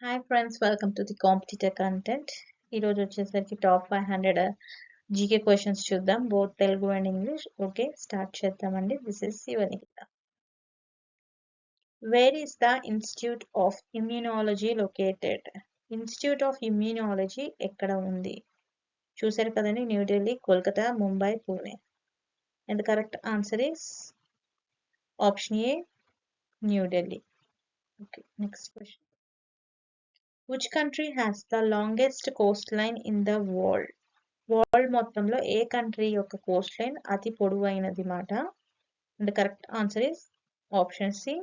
Hi friends, welcome to the competitor content. ఈరోజు వచ్చేసరికి top 500 GK questions చూద్దాం, both Telugu and English. Okay, start చేద్దామండి. This is Shivanikita. Where is the institute of immunology located? Institute of immunology ఎక్కడ ఉంది? చూసారు కదండి, New Delhi, Kolkata, Mumbai, Pune. And the correct answer is option A, New Delhi. Okay, next question. Which country has the longest coastline in the world? World మొత్తంలో ఏ country యొక్క coastline అతి పొడవైనది మాట? And the correct answer is option C,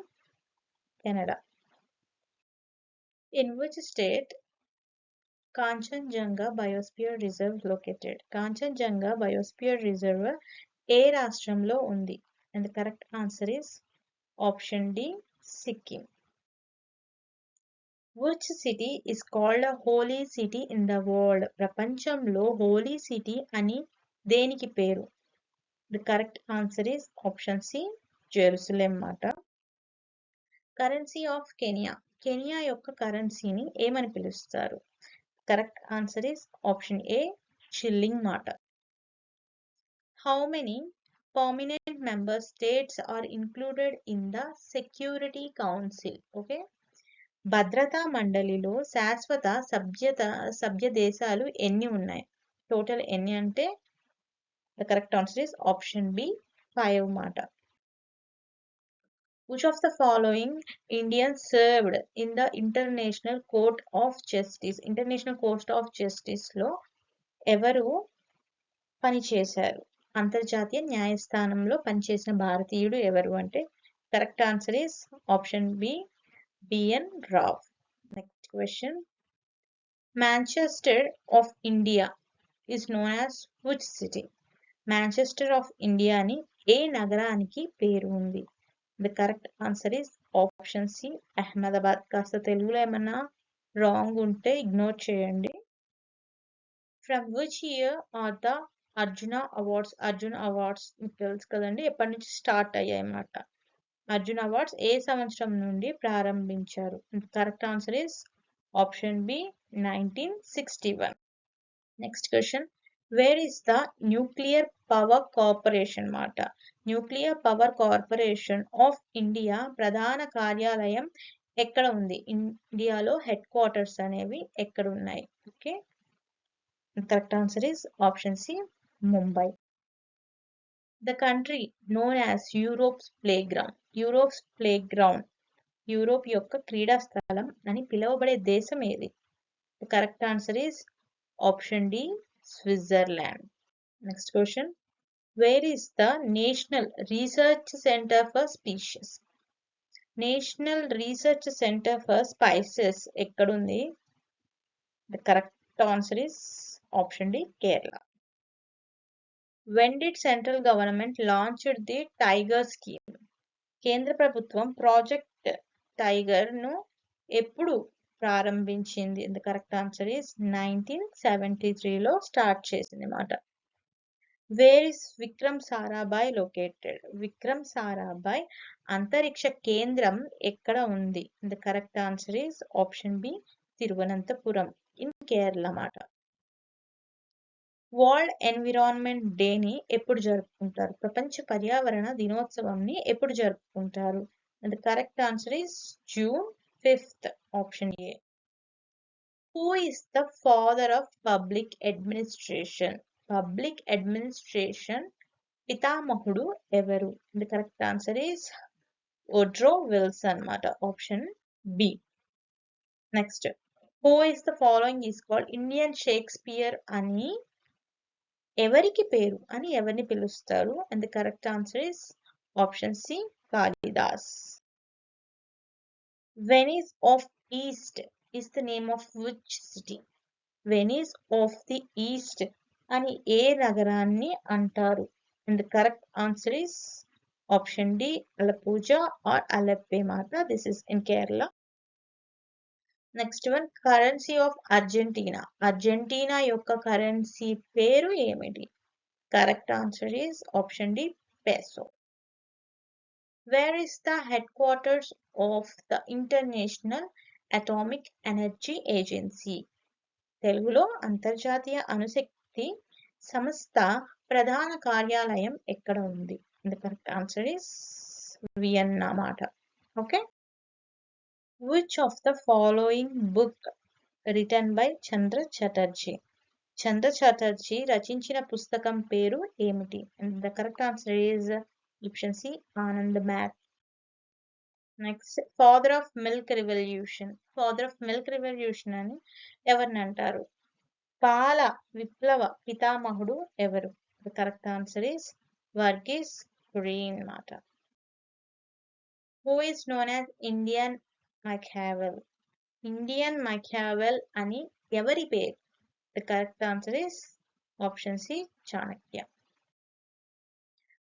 Canada. In which state Kanchenjunga biosphere reserve located? Kanchenjunga biosphere reserve ఏ రాష్ట్రంలో ఉంది? And the correct answer is option D, Sikkim. Which city is called a holy city in the world? ప్రపంచంలో Holi city అని దేనికి పేరు? The correct answer is option C, Jerusalem మాట. Currency of Kenya, Kenya యొక్క కరెన్సీని ఏమని పిలుస్తారు? Correct answer is option A, shilling మాట. How many permanent member states are included in the security council? Okay, భద్రతా మండలిలో శాశ్వత సభ్య దేశాలు ఎన్ని ఉన్నాయి? టోటల్ ఎన్ని అంటే the correct answer is option B, 5 మాట. Which of the following Indians served in the International Court of Justice? International court of justice లో ఎవరు పనిచేశారు? అంతర్జాతీయ న్యాయస్థానంలో పనిచేసిన భారతీయుడు ఎవరు అంటే correct answer is option B, B N Rao. Next question. Manchester of India is known as which city? Manchester of India అని ఏ నగరానికి పేరు ఉంది? The correct answer is option C, Ahmedabad. కాస్త తెలుగులో ఏమన్నా రాంగ్ ఉంటే ఇగ్నోర్ చేయండి. From which year are the Arjuna awards? Arjun awards మీకు తెలుసు కదండి, ఎప్పటి నుంచి స్టార్ట్ అయ్యాయి అన్నమాట. అర్జున్ అవార్డ్స్ ఏ సంవత్సరం నుండి ప్రారంభించారు? Correct answer is option B, 1961. Next question. Where is the nuclear power corporation మాట? Nuclear power corporation of India ప్రధాన కార్యాలయం ఎక్కడ ఉంది? ఇండియాలో హెడ్ క్వార్టర్స్ అనేవి ఎక్కడ ఉన్నాయి? Okay, correct answer is option C, Mumbai. The country known as Europe's playground. Europe's playground, Europe యొక్క క్రీడా స్థలం అని పిలువబడే దేశం ఏది? The correct answer is option D, Switzerland. Next question. Where is the national research centre for species? National research centre for spices ఎక్కడుంది? The correct answer is option D, Kerala. When did central government launched the Tiger scheme? కేంద్ర ప్రభుత్వం project tiger ను ఎప్పుడు ప్రారంభించింది? The correct answer is 1973లో start చేసింది అన్నమాట. Where is Vikram Sarabhai located? Vikram Sarabhai అంతరిక్ష కేంద్రం ఎక్కడ ఉంది? The correct answer is option B, Thiruvananthapuram in Kerala మాట. వరల్డ్ ఎన్విరాన్మెంట్ డేని ఎప్పుడు జరుపుకుంటారు? ప్రపంచ పర్యావరణ దినోత్సవంని ఎప్పుడు జరుపుకుంటారు? The correct answer is June 5th, option A. Who is the father of public administration? Public administration పితామహుడు ఎవరు? The correct answer is Woodrow Wilson అన్నమాట, option B. Next. Who is the following is called Indian Shakespeare అని ఎవరికి పేరు అని ఎవరిని పిలుస్తారు? And the correct answer is option C, Kalidas. Venice of east is the name of which city? Venice of the east అని ఏ నగరాన్ని అంటారు? And the correct answer is option D, Alappuzha or Alleppey మాట. This is in Kerala. Next one. Currency of Argentina. Argentina యొక్క currency పేరు ఏమిటి? Correct answer is option D, peso. Where is the headquarters of the international atomic energy agency. తెలుగులో అంతర్జాతీయ అణుశక్తి సంస్థ ప్రధాన కార్యాలయం ఎక్కడ ఉంది? The correct answer is Vienna మాట. Okay. Which of the following book written by Chandra Chatterjee? Chandra Chatterjee రచించిన పుస్తకం పేరు ఏమిటి? The correct answer is option C Anand Math. Next, father of milk revolution. Father of milk revolution అని ఎవరిని అంటారు? పాల విప్లవ పితామహుడు ఎవరు? The correct answer is Verghese Kurien మాట. Who is known as Indian Machiavelli? Indian Machiavelli అని ఎవరి పేరు? The correct answer is option C Chanakya.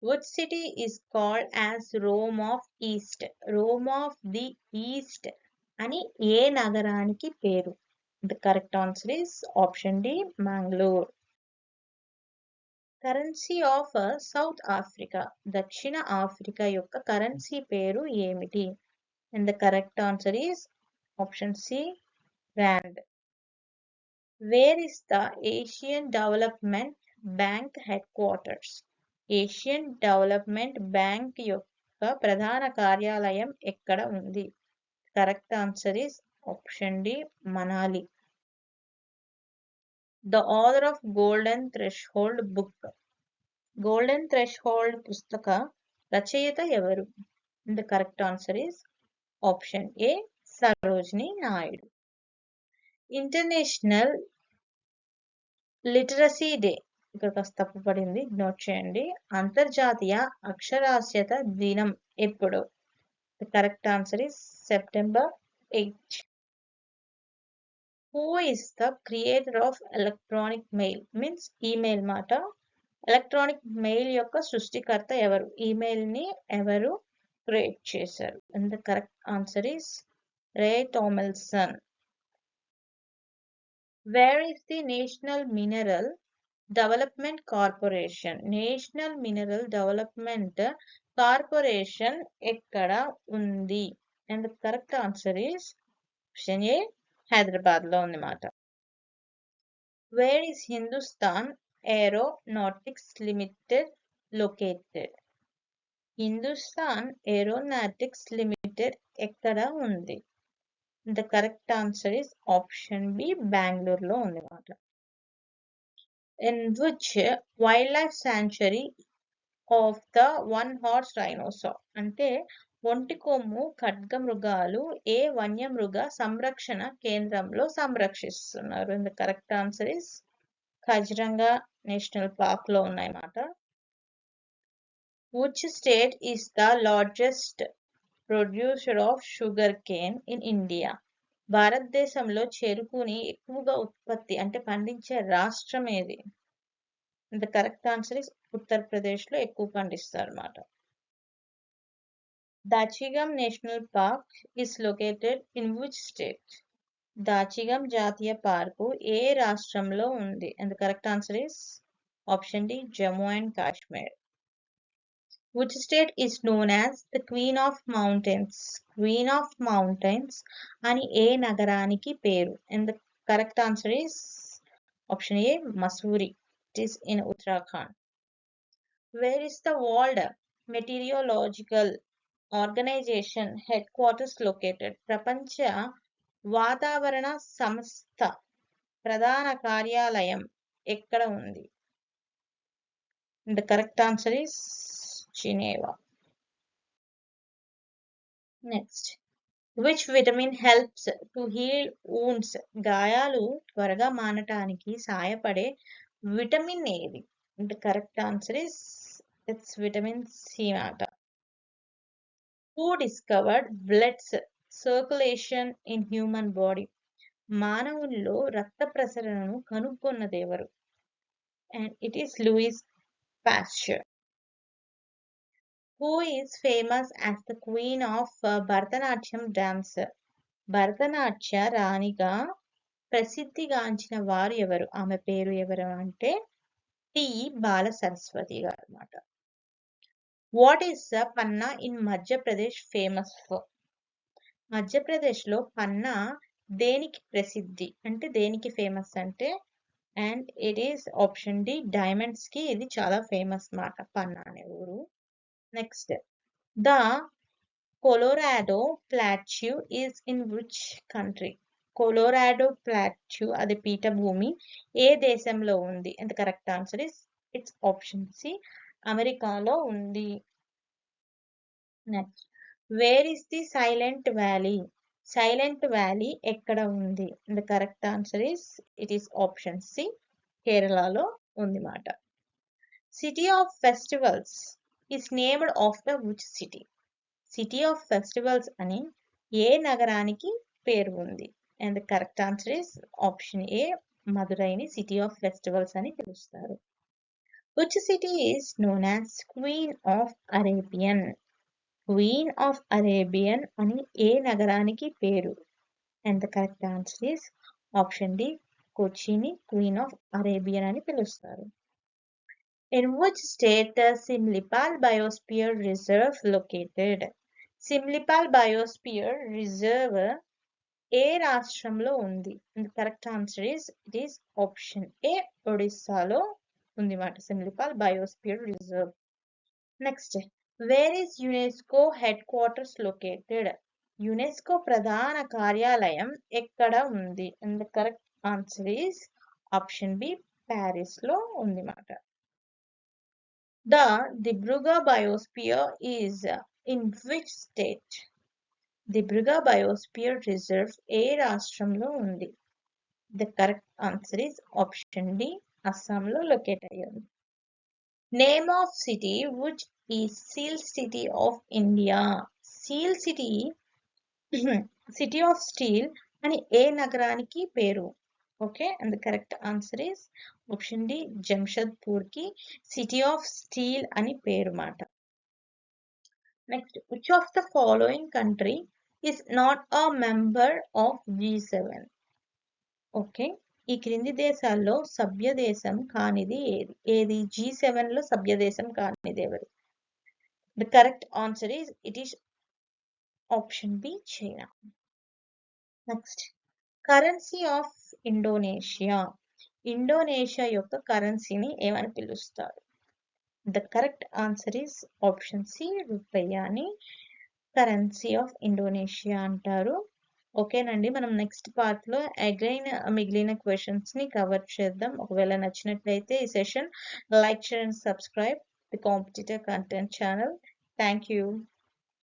Which city is called as Rome of East? Rome of the East అని ఏ నగరానికి పేరు? The correct answer is option D, Mangalore. Currency of south Africa. దక్షిణ Africa యొక్క currency పేరు ఏమిటి? And the correct answer is option C, rand. Where is the Asian Development Bank headquarters? Asian development bank యొక్క ప్రధాన కార్యాలయం ఎక్కడ ఉంది? Correct answer is option D, Manali. The author of golden threshold book. Golden threshold పుస్తక రచయిత ఎవరు? The correct answer is option A, Sarojini Naidu. International literacy day, ఇక్కడ కాస్త తప్పు పడింది, నోట్ చేయండి. అంతర్జాతీయ అక్షరాస్యత దినం ఎప్పుడు? The correct answer is September 8. Who is the creator of electronic mail? Means email మాట. ఎలక్ట్రానిక్ మెయిల్ యొక్క సృష్టికర్త ఎవరు? ఈమెయిల్ ని ఎవరు క్రియేట్ చేశారు? And the correct answer is Ray Tomlinson. Where is the national mineral development corporation? National mineral development corporation ఎక్కడ ఉంది? And the correct answer is option A, Hyderabad లో ఉంది మాట. Where is Hindustan aeronautics limited located? Hindustan aeronautics limited ఎక్కడ ఉంది? The correct answer is option B, బెంగళూరులో ఉంది మాట. In which wildlife sanctuary of the one horse rhinoceros? అంటే ఒంటి కొమ్ము ఖడ్గమృగాలు ఏ వన్యమృగ సంరక్షణ కేంద్రంలో సంరక్షిస్తున్నారు? The correct answer is Kaziranga national park లో ఉన్నాయన్నమాట. Which state is the largest producer of sugar cane in India? భారతదేశంలో చెరుకుని ఎక్కువగా ఉత్పత్తి అంటే పండించే రాష్ట్రం ఏది? The correct answer is Uttar Pradesh లో ఎక్కువ పండిస్తారు అన్నమాట. Dachigam national park is located in which state? Dachigam జాతీయ పార్కు ఏ రాష్ట్రంలో ఉంది? And the correct answer is option D, Jammu and Kashmir. Which state is known as the Queen of Mountains? Queen of Mountains అని ఏ నగరానికి పేరు? And the correct answer is option A, Mussoorie. It is in Uttarakhand. Where is the World Meteorological Organization headquarters located? ప్రపంచ వాతావరణ సంస్థ ప్రధాన కార్యాలయం ఎక్కడ ఉంది? The correct answer is Geneva. Next, which vitamin helps to heal wounds? గాయాలు త్వరగా మానటానికి సహాయపడే విటమిన్ ఏది? The correct answer is it's vitamin C మాట. Who discovered blood circulation in human body? మానవుల్లో రక్త ప్రసరణను కనుగొన్నది ఎవరు? And it is Louis Pasteur. Who is famous as the queen of Bharatanatyam dance? Bharatanatya రాణిగా ప్రసిద్ధిగాంచిన వారు ఎవరు? ఆమె పేరు ఎవరు అంటే టి బాల సరస్వతి గారు అన్నమాట. What is Panna in Madhya Pradesh famous for? మధ్యప్రదేశ్లో పన్నా దేనికి ప్రసిద్ధి అంటే దేనికి ఫేమస్ అంటే and it is option D diamonds కి ఇది చాలా ఫేమస్ మాట పన్నా అనే ఊరు. Next the Colorado plateau is in which country? Colorado plateau అది పీఠభూమి ఏ దేశంలో ఉంది? And correct answer is it's option C అమెరికాలో ఉంది. Next where is the Silent Valley? Silent Valley ఎక్కడ ఉంది? The correct answer is it is option C కేరళలో ఉంది మాట. City of festivals is named after which city? City of festivals అని ఏ నగరానికి పేరు ఉంది? And the correct answer is option A మదురైని సిటీ ఆఫ్ ఫెస్టివల్స్ అని పిలుస్తారు. Which city is known as queen of Arabian? Queen of Arabian అని ఏ నగరానికి పేరు? And the correct answer is option D కొచ్చిని క్వీన్ ఆఫ్ అరేబియన్ అని పిలుస్తారు. In which state the Simlipal biosphere reserve located? Simlipal biosphere reserve ఏ రాష్ట్రంలో ఉంది? And correct answer is it is option A ఒడిస్సాలో ఉంది మాట Simlipal biosphere reserve. Next where is UNESCO headquarters located? UNESCO ప్రధాన కార్యాలయం ఎక్కడ ఉంది? And correct answer is option B Paris లో ఉంది మాట. The Dibrugarh biosphere is in which state? Dibrugarh biosphere reserve ఏ రాష్ట్రంలో ఉంది? The correct answer is option D అస్సాంలో లొకేట్ అయ్యింది. Name of city which is steel city of India? Steel city city of steel అని ఏ నగరానికి పేరు? Okay and the correct answer is option D Jamshedpur కి సిటీ ఆఫ్ స్టీల్ అని పేరు మాట. Next which of the following country is not a member of G7? Okay ఈ క్రింది దేశాల్లో సభ్య దేశం కానిది ఏది? ఏది G7 లో సభ్య దేశం కానిది ఎవరు? The correct answer is it is option B China. Next currency of Indonesia. Indonesia యొక్క కరెన్సీని ఏమని పిలుస్తారు? The correct answer is option C రూపాయని కరెన్సీ ఆఫ్ ఇండోనేషియా అంటారు. ఓకేనండి మనం నెక్స్ట్ పార్ట్ లో అగైన్ మిగిలిన క్వశ్చన్స్ ని కవర్ చేద్దాం. ఒకవేళ నచ్చినట్లయితే ఈ session like share and subscribe the competitive content channel. Thank you.